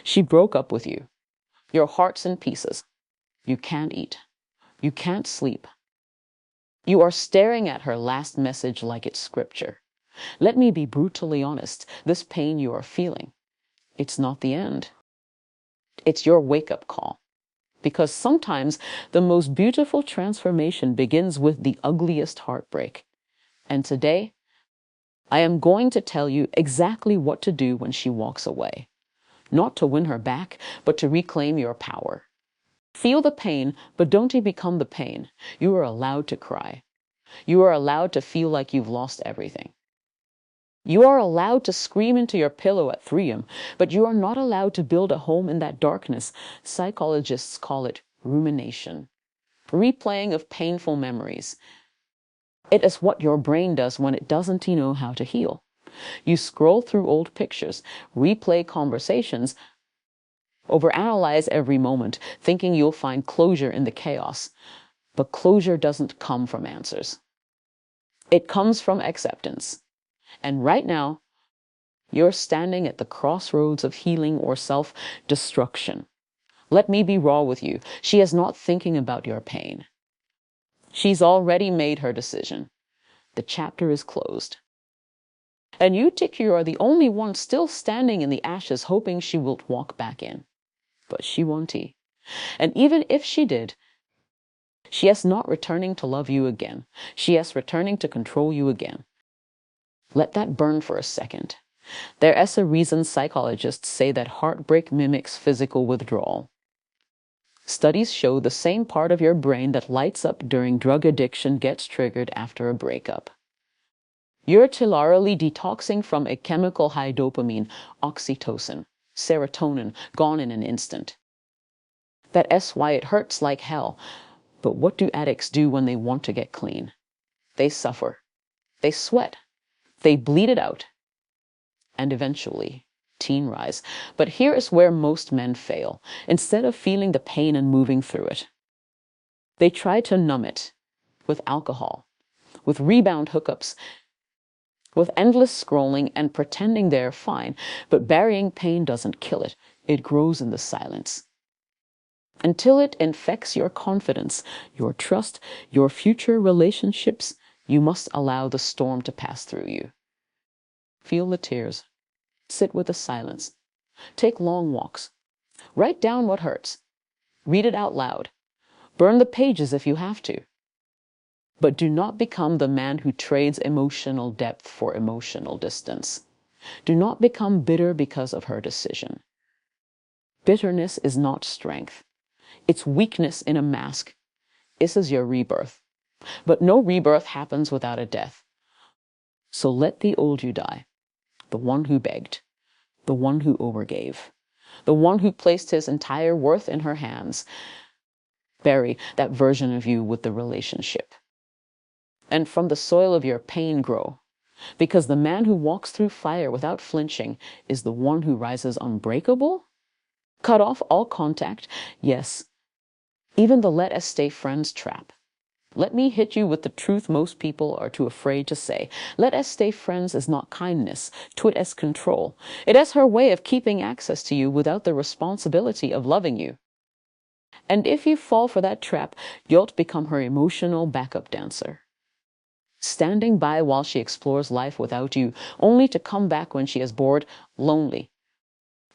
She broke up with you. Your heart's in pieces. You can't eat. You can't sleep. You are staring at her last message like it's scripture. Let me be brutally honest. This pain you are feeling, it's not the end. It's your wake-up call. Because sometimes the most beautiful transformation begins with the ugliest heartbreak. And today, I am going to tell you exactly what to do when she walks away. Not to win her back, but to reclaim your power. Feel the pain, but don't you become the pain. You are allowed to cry. You are allowed to feel like you've lost everything. You are allowed to scream into your pillow at 3 a.m., but you are not allowed to build a home in that darkness. Psychologists call it rumination. Replaying of painful memories. It is what your brain does when it doesn't know how to heal. You scroll through old pictures, replay conversations, overanalyze every moment, thinking you'll find closure in the chaos. But closure doesn't come from answers. It comes from acceptance. And right now, you're standing at the crossroads of healing or self-destruction. Let me be raw with you. She is not thinking about your pain. She's already made her decision. The chapter is closed. And you think you are the only one still standing in the ashes hoping she will walk back in. But she won't. And even if she did, she is not returning to love you again. She is returning to control you again. Let that burn for a second. There is a reason psychologists say that heartbreak mimics physical withdrawal. Studies show the same part of your brain that lights up during drug addiction gets triggered after a breakup. You're temporarily detoxing from a chemical high dopamine, oxytocin, serotonin, gone in an instant. That is why it hurts like hell. But what do addicts do when they want to get clean? They suffer. They sweat. They bleed it out. And eventually, teen rise. But here is where most men fail. Instead of feeling the pain and moving through it, they try to numb it with alcohol, with rebound hookups, with endless scrolling and pretending they're fine. But burying pain doesn't kill it. It grows in the silence. Until it infects your confidence, your trust, your future relationships, you must allow the storm to pass through you. Feel the tears. Sit with the silence. Take long walks. Write down what hurts. Read it out loud. Burn the pages if you have to. But do not become the man who trades emotional depth for emotional distance. Do not become bitter because of her decision. Bitterness is not strength. It's weakness in a mask. This is your rebirth. But no rebirth happens without a death. So let the old you die. The one who begged. The one who overgave. The one who placed his entire worth in her hands. Bury that version of you with the relationship. And from the soil of your pain grow. Because the man who walks through fire without flinching is the one who rises unbreakable. Cut off all contact. Yes, even the let us stay friends trap. Let me hit you with the truth most people are too afraid to say. Let us stay friends is not kindness, twit as control. It is her way of keeping access to you without the responsibility of loving you. And if you fall for that trap, you'll become her emotional backup dancer. Standing by while she explores life without you, only to come back when she is bored, lonely,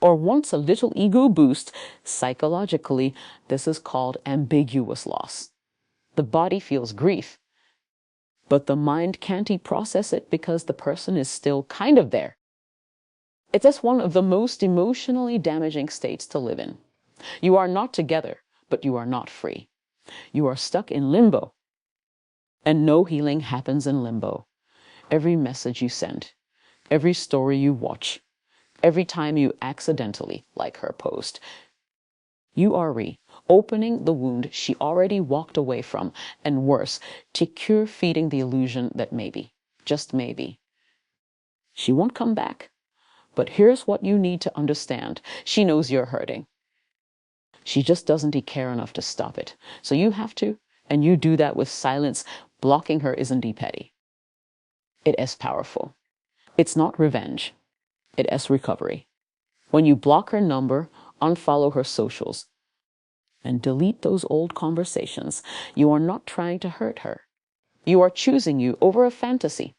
or wants a little ego boost. Psychologically, this is called ambiguous loss. The body feels grief, but the mind can't process it because the person is still kind of there. It is one of the most emotionally damaging states to live in. You are not together, but you are not free. You are stuck in limbo. And no healing happens in limbo. Every message you send, every story you watch, every time you accidentally like her post, you are reopening the wound she already walked away from, and worse, to cure feeding the illusion that maybe, just maybe, she won't come back. But here's what you need to understand. She knows you're hurting. She just doesn't care enough to stop it. So you have to, and you do that with silence. Blocking her isn't petty. It is powerful. It's not revenge. It is recovery. When you block her number, unfollow her socials, and delete those old conversations, you are not trying to hurt her. You are choosing you over a fantasy.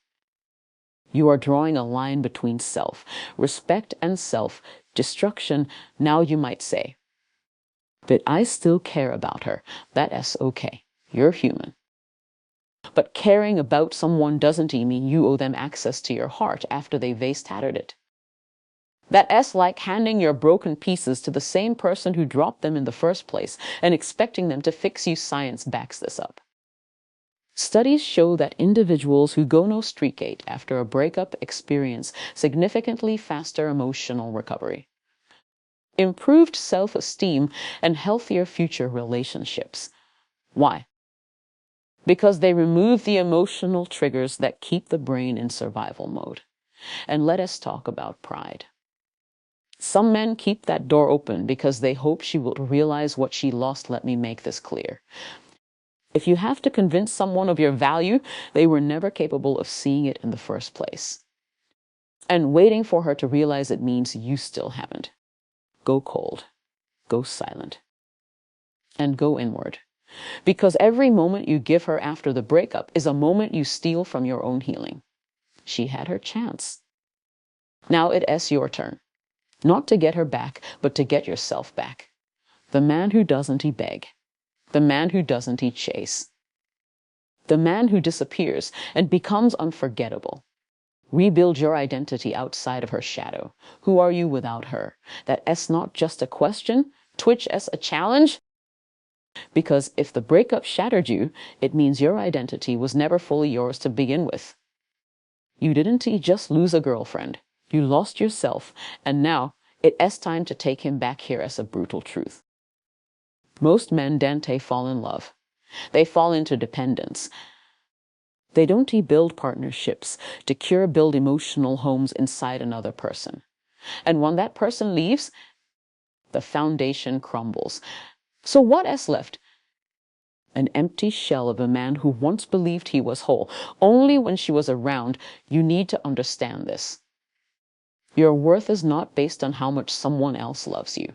You are drawing a line between self-respect and self-destruction, now you might say. But I still care about her. That's okay. You're human. But caring about someone doesn't mean you owe them access to your heart after they've vase-tattered it. That's like handing your broken pieces to the same person who dropped them in the first place and expecting them to fix you. Science backs this up. Studies show that individuals who go no streakgate after a breakup experience significantly faster emotional recovery, improved self-esteem, and healthier future relationships. Why? Because they remove the emotional triggers that keep the brain in survival mode. And let us talk about pride. Some men keep that door open because they hope she will realize what she lost. Let me make this clear. If you have to convince someone of your value, they were never capable of seeing it in the first place. And waiting for her to realize it means you still haven't. Go cold, go silent, and go inward. Because every moment you give her after the breakup is a moment you steal from your own healing. She had her chance. Now it's your turn. Not to get her back, but to get yourself back. The man who doesn't beg. The man who doesn't chase. The man who disappears and becomes unforgettable. Rebuild your identity outside of her shadow. Who are you without her? That's not just a question. Twitch as a challenge. Because if the breakup shattered you, it means your identity was never fully yours to begin with. You didn't just lose a girlfriend. You lost yourself, and now it's time to take him back. Here as a brutal truth. Most men don't fall in love. They fall into dependence. They don't build partnerships to build emotional homes inside another person. And when that person leaves, the foundation crumbles. So what's left? An empty shell of a man who once believed he was whole. Only when she was around. You need to understand this. Your worth is not based on how much someone else loves you.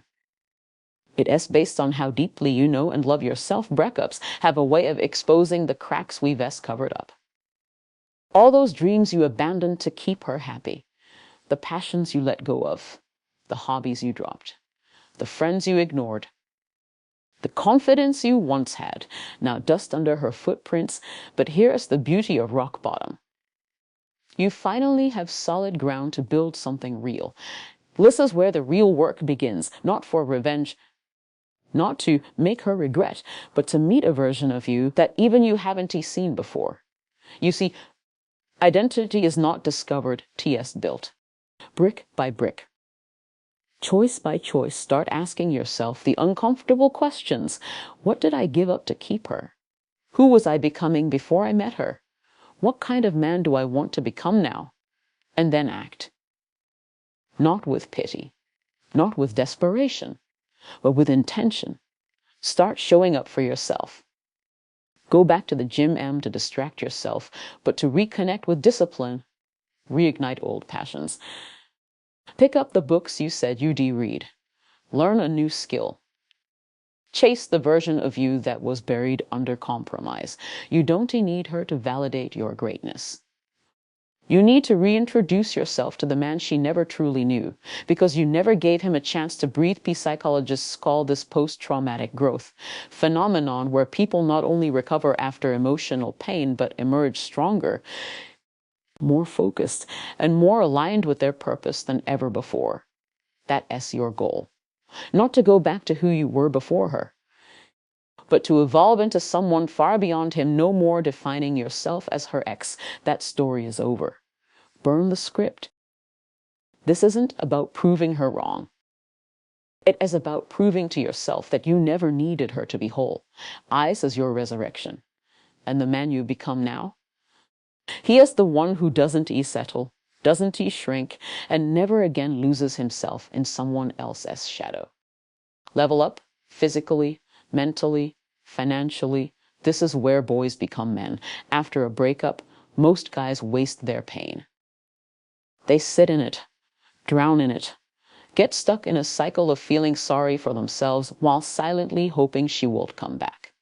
It is based on how deeply you know and love yourself. Breakups have a way of exposing the cracks we've covered up. All those dreams you abandoned to keep her happy. The passions you let go of. The hobbies you dropped. The friends you ignored. The confidence you once had. Now dust under her footprints. But here is the beauty of rock bottom. You finally have solid ground to build something real. This is where the real work begins. Not for revenge. Not to make her regret, but to meet a version of you that even you haven't seen before. You see, identity is not discovered, built. Brick by brick. Choice by choice, start asking yourself the uncomfortable questions. What did I give up to keep her? Who was I becoming before I met her? What kind of man do I want to become now? And then act. Not with pity, not with desperation, but with intention. Start showing up for yourself. Go back to the gym to distract yourself, but to reconnect with discipline, reignite old passions. Pick up the books you said you'd read. Learn a new skill. Chase the version of you that was buried under compromise. You don't need her to validate your greatness. You need to reintroduce yourself to the man she never truly knew, because you never gave him a chance to breathe. Psychologists call this post-traumatic growth phenomenon, where people not only recover after emotional pain, but emerge stronger, more focused, and more aligned with their purpose than ever before. That's your goal. Not to go back to who you were before her, but to evolve into someone far beyond him, no more defining yourself as her ex. That story is over. Burn the script. This isn't about proving her wrong. It is about proving to yourself that you never needed her to be whole. Eyes as your resurrection. And the man you become now? He is the one who doesn't settle, doesn't shrink, and never again loses himself in someone else's shadow. Level up, physically, mentally, financially. This is where boys become men. After a breakup, most guys waste their pain. They sit in it, drown in it, get stuck in a cycle of feeling sorry for themselves while silently hoping she won't come back.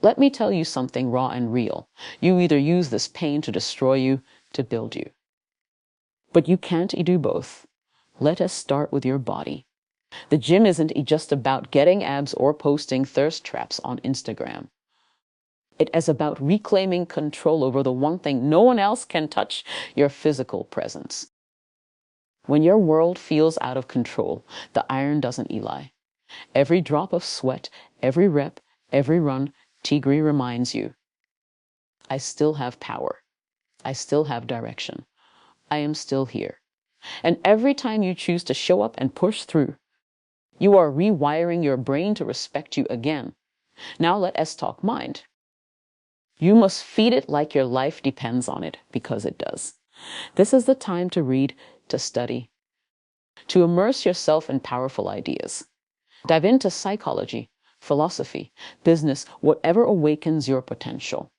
Let me tell you something raw and real. You either use this pain to destroy you, to build you. But you can't do both. Let us start with your body. The gym isn't just about getting abs or posting thirst traps on Instagram. It is about reclaiming control over the one thing no one else can touch, your physical presence. When your world feels out of control, the iron doesn't lie. Every drop of sweat, every rep, every run, Tigri reminds you, I still have power. I still have direction. I am still here. And every time you choose to show up and push through, you are rewiring your brain to respect you again. Now let us talk mind. You must feed it like your life depends on it, because it does. This is the time to read, to study, to immerse yourself in powerful ideas. Dive into psychology, philosophy, business, whatever awakens your potential.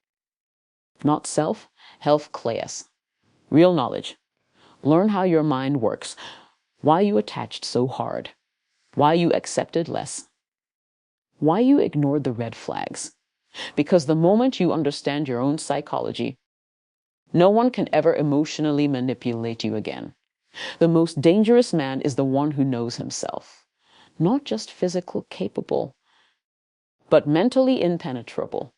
Not self, health class. Real knowledge. Learn how your mind works, why you attached so hard, why you accepted less, why you ignored the red flags. Because the moment you understand your own psychology, no one can ever emotionally manipulate you again. The most dangerous man is the one who knows himself. Not just physical capable, but mentally impenetrable.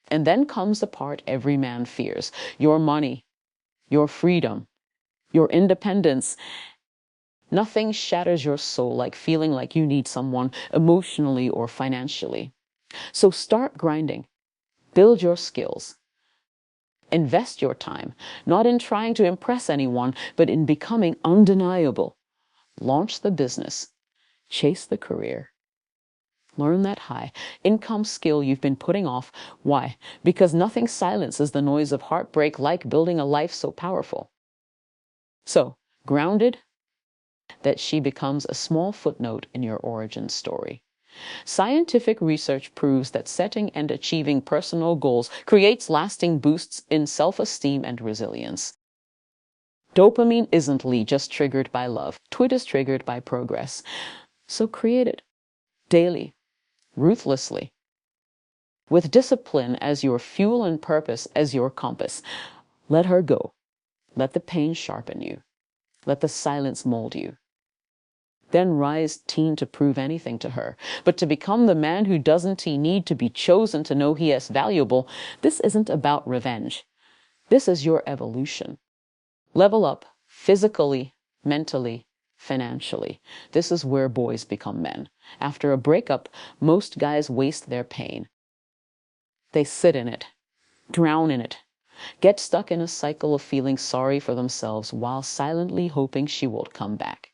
And then comes the part every man fears: your money, your freedom, your independence. Nothing shatters your soul like feeling like you need someone emotionally or financially. So start grinding. Build your skills. Invest your time, not in trying to impress anyone, but in becoming undeniable. Launch the business. Chase the career. Learn that high income skill you've been putting off. Why? Because nothing silences the noise of heartbreak like building a life so powerful. So, grounded, that she becomes a small footnote in your origin story. Scientific research proves that setting and achieving personal goals creates lasting boosts in self-esteem and resilience. Dopamine isn't just triggered by love. It is triggered by progress. So create it daily, ruthlessly, with discipline as your fuel and purpose as your compass. Let her go. Let the pain sharpen you. Let the silence mold you. Then rise, teen, to prove anything to her. But to become the man who doesn't need to be chosen to know he is valuable, this isn't about revenge. This is your evolution. Level up physically, mentally, financially. This is where boys become men. After a breakup, most guys waste their pain. They sit in it, drown in it, get stuck in a cycle of feeling sorry for themselves while silently hoping she won't come back.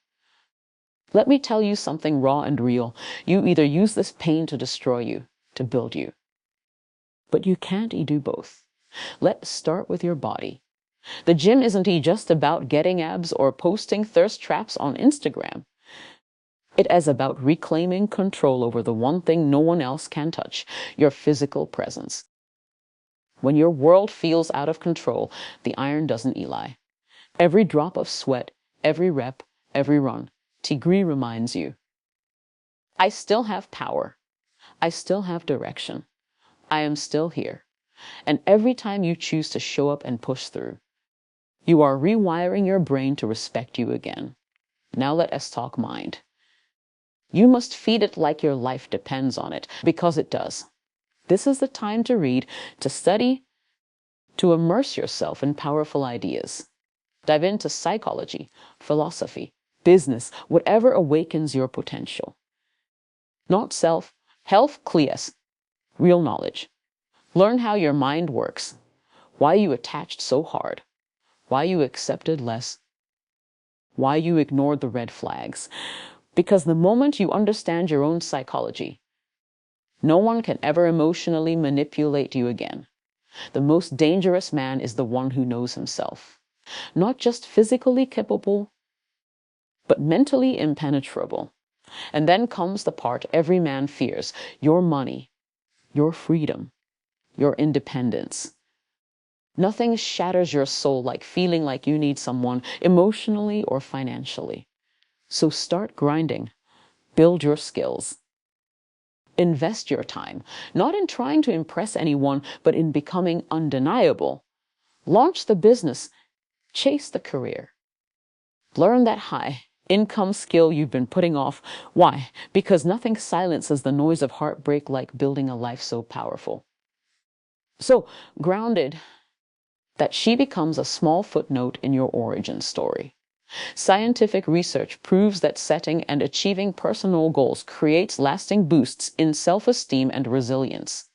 Let me tell you something raw and real. You either use this pain to destroy you, to build you. But you can't do both. Let's start with your body. The gym isn't just about getting abs or posting thirst traps on Instagram. It is about reclaiming control over the one thing no one else can touch, your physical presence. When your world feels out of control, the iron doesn't lie. Every drop of sweat, every rep, every run, Tigri reminds you, I still have power. I still have direction. I am still here. And every time you choose to show up and push through, you are rewiring your brain to respect you again. Now let us talk mind. You must feed it like your life depends on it, because it does. This is the time to read, to study, to immerse yourself in powerful ideas. Dive into psychology, philosophy, business, whatever awakens your potential. Not self, health class, real knowledge. Learn how your mind works, why you attached so hard, why you accepted less, why you ignored the red flags. Because the moment you understand your own psychology, no one can ever emotionally manipulate you again. The most dangerous man is the one who knows himself. Not just physically capable, but mentally impenetrable. And then comes the part every man fears: your money, your freedom, your independence. Nothing shatters your soul like feeling like you need someone emotionally or financially. So start grinding. Build your skills. Invest your time, not in trying to impress anyone, but in becoming undeniable. Launch the business. Chase the career. Learn that high income skill you've been putting off. Why? Because nothing silences the noise of heartbreak like building a life so powerful. So, grounded, that she becomes a small footnote in your origin story. Scientific research proves that setting and achieving personal goals creates lasting boosts in self-esteem and resilience.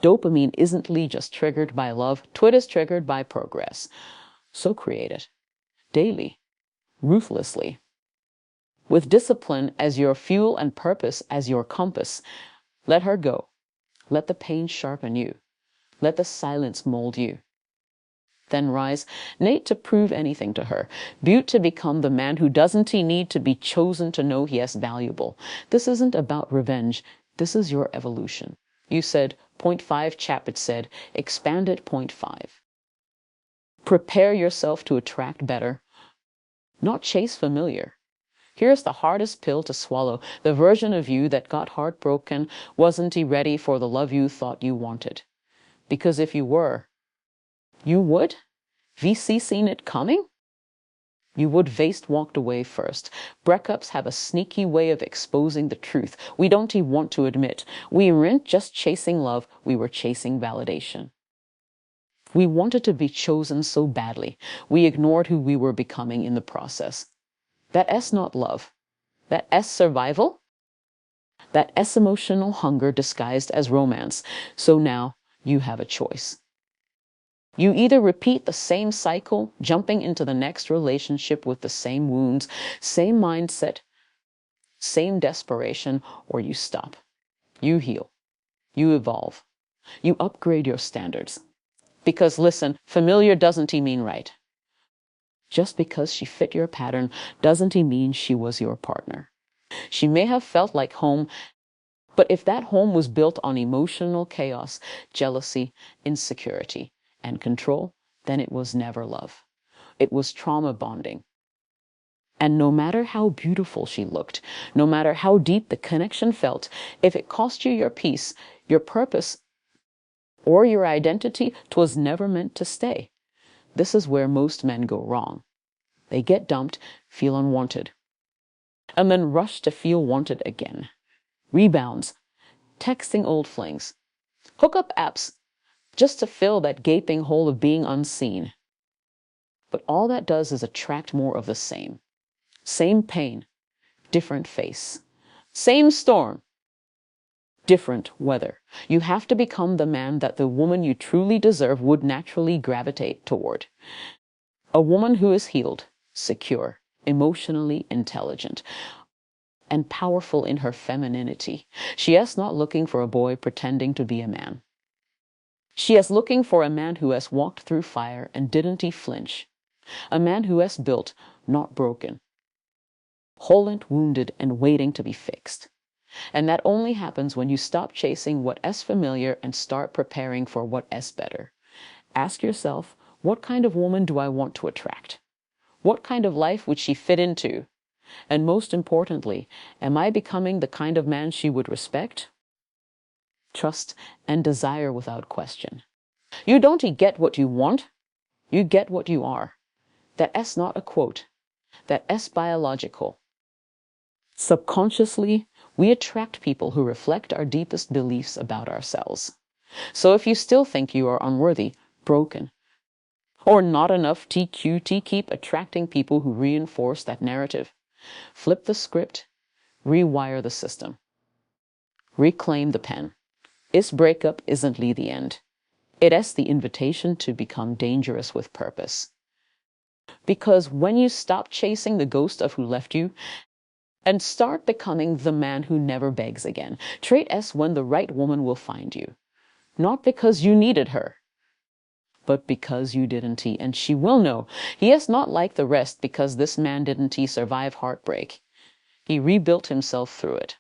Dopamine isn't just triggered by love, it is triggered by progress. So create it, daily, ruthlessly. With discipline as your fuel and purpose as your compass. Let her go. Let the pain sharpen you. Let the silence mold you. Then rise, Nate to prove anything to her. Butte to become the man who doesn't need to be chosen to know he is valuable. This isn't about revenge. This is your evolution. You said, point 5, Chapit said, expand it, point 5. Prepare yourself to attract better, not chase familiar. Here's the hardest pill to swallow. The version of you that got heartbroken wasn't ready for the love you thought you wanted. Because if you were, you would? VC seen it coming? You would vaced walked away first. Breakups have a sneaky way of exposing the truth we don't even want to admit. We weren't just chasing love, we were chasing validation. We wanted to be chosen so badly, we ignored who we were becoming in the process. That S not love. That S survival. That S emotional hunger disguised as romance. So now you have a choice. You either repeat the same cycle, jumping into the next relationship with the same wounds, same mindset, same desperation, or you stop. You heal. You evolve. You upgrade your standards. Because listen, familiar doesn't mean right. Just because she fit your pattern doesn't mean she was your partner. She may have felt like home, but if that home was built on emotional chaos, jealousy, insecurity, and control, then it was never love. It was trauma bonding. And no matter how beautiful she looked, no matter how deep the connection felt, if it cost you your peace, your purpose, or your identity, 'twas never meant to stay. This is where most men go wrong. They get dumped, feel unwanted, and then rush to feel wanted again. Rebounds, texting old flings, hookup apps, just to fill that gaping hole of being unseen. But all that does is attract more of the same. Same pain, different face. Same storm, different weather. You have to become the man that the woman you truly deserve would naturally gravitate toward. A woman who is healed, secure, emotionally intelligent, and powerful in her femininity. She is not looking for a boy pretending to be a man. She is looking for a man who has walked through fire and didn't flinch. A man who has built, not broken. Whole and wounded and waiting to be fixed. And that only happens when you stop chasing what is familiar and start preparing for what is better. Ask yourself, what kind of woman do I want to attract? What kind of life would she fit into? And most importantly, am I becoming the kind of man she would respect, trust, and desire without question? You don't get what you want, you get what you are. That is not a quote. That is biological. Subconsciously, we attract people who reflect our deepest beliefs about ourselves. So if you still think you are unworthy, broken, or not enough TQT, keep attracting people who reinforce that narrative. Flip the script, rewire the system. Reclaim the pen. This breakup isn't the end. It is the invitation to become dangerous with purpose. Because when you stop chasing the ghost of who left you and start becoming the man who never begs again, trait S when the right woman will find you. Not because you needed her, but because you didn't, and she will know. He is not like the rest because this man didn't survive heartbreak. He rebuilt himself through it.